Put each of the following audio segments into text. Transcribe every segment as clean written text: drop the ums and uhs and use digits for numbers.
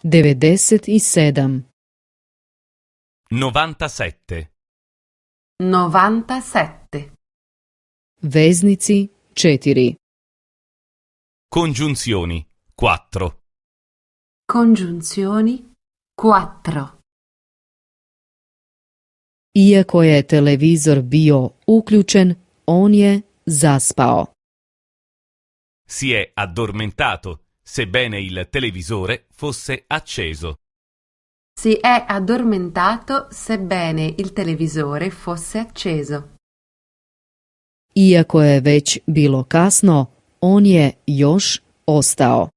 97. 97. 97. Veznici 4. Congiunzioni 4. Congiunzioni 4. Iako je televizor bio uključen, on je zaspao. Si è addormentato, sebbene il televisore fosse acceso. Si è addormentato sebbene il televisore fosse acceso. Iako je već bilo kasno, on je još ostao.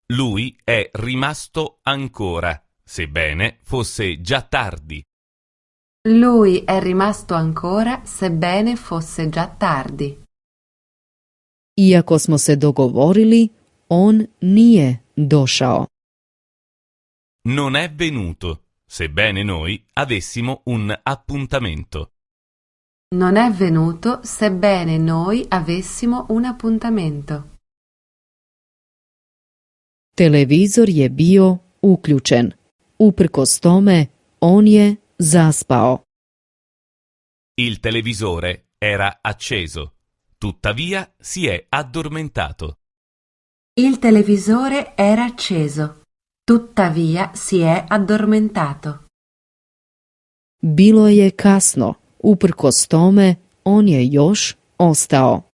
Lui è rimasto ancora, sebbene fosse già tardi. Lui è rimasto ancora sebbene fosse già tardi. Iako smo se dogovorili, on nije došao. Non è venuto, sebbene noi avessimo un appuntamento. Non è venuto sebbene noi avessimo un appuntamento. Televizor je bio uključen. Uprkos tome, on je zaspao. Il televisore era acceso, tuttavia si è addormentato. Il televisore era acceso, tuttavia si è addormentato. Bilo je kasno. Uprkos tome, on je još ostao.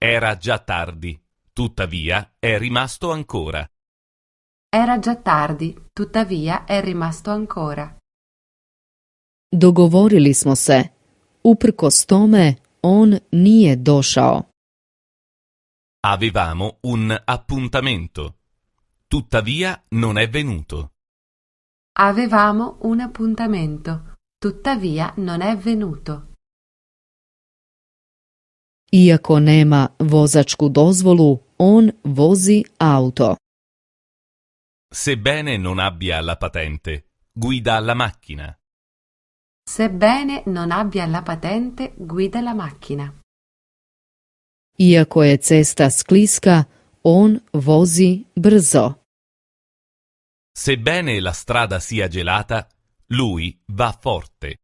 Era già tardi, tuttavia è rimasto ancora. Era già tardi, tuttavia è rimasto ancora. Dogovorili smo se. Uprkos tome, on nije došao. Avevamo un appuntamento, tuttavia non è venuto. Avevamo un appuntamento, tuttavia non è venuto. Iako nema vozačku dozvolu, on vozi auto. Sebbene non abbia la patente, guida la macchina. Sebbene non abbia la patente, guida la macchina. Iako je cesta skliska, on vozi brzo. Sebbene la strada sia gelata, lui va forte.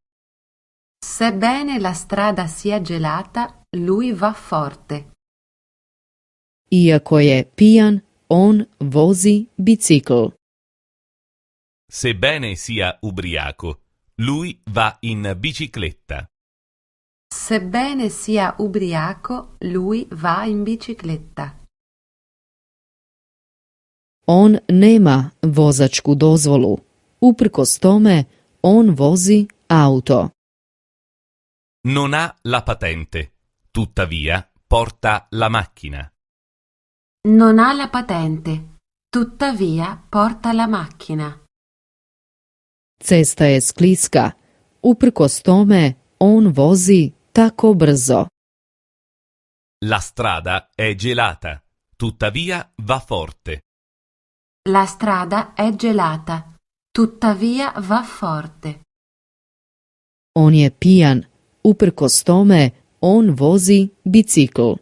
Sebbene la strada sia gelata, lui va forte. Iako je pijan, on vozi bicikl. Sebbene sia ubriaco, lui va in bicicletta. Sebbene sia ubriaco, lui va in bicicletta. On nema vozačku dozvolu. Uprkos tome, on vozi auto. Non ha la patente, tuttavia porta la macchina. Non ha la patente, tuttavia porta la macchina. Cesta je skliska. Uprkos tome, on vozi tako brzo. La strada è gelata, tuttavia va forte. La strada è gelata, tuttavia va forte. On je pijan. Uprkos tome, on vozi bicikl.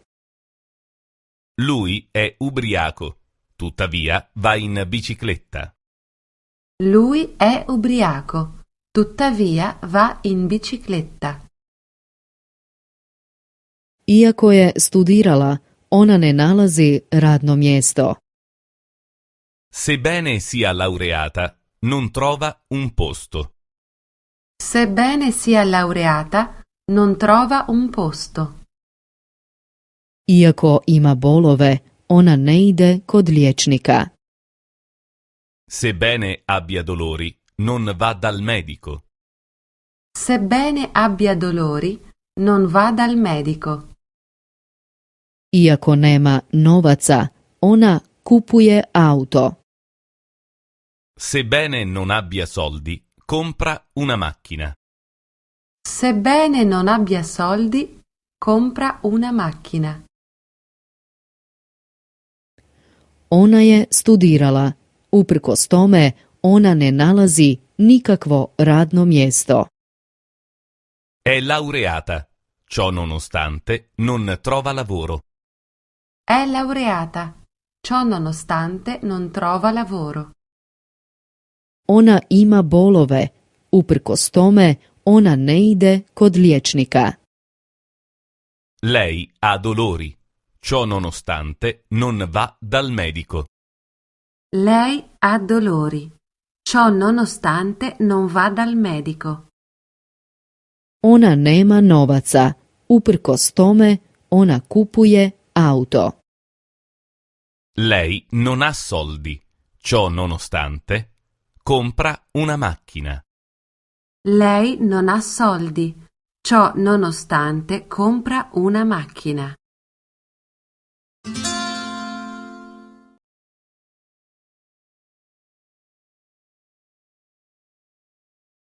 Lui è ubriaco, tuttavia va in bicicletta. Lui è ubriaco, tuttavia va in bicicletta. Iako je studirala, ona ne nalazi radno mjesto. Sebbene sia laureata, non trova un posto. Sebbene sia laureata, non trova un posto. Iako ima bolove, ona ne ide kod liječnika. Sebbene abbia dolori, non va dal medico. Sebbene abbia dolori, non va dal medico. Iako nema novaca, ona kupuje auto. Sebbene non abbia soldi, compra una macchina. Sebbene non abbia soldi, compra una macchina. Ona je studirala. Uprkos tome, ona ne nalazi nikakvo radno mjesto. È laureata, ciò nonostante non trova lavoro. È laureata, ciò nonostante non trova lavoro. Ona ima bolove, uprkos tome ona ne ide kod liječnika. Lei ha dolori, ciò nonostante non va dal medico. Lei ha dolori, ciò nonostante non va dal medico. Ona nema novaca, uprkos tome ona kupuje auto. Lei non ha soldi, ciò nonostante compra una macchina. Lei non ha soldi, ciò nonostante compra una macchina.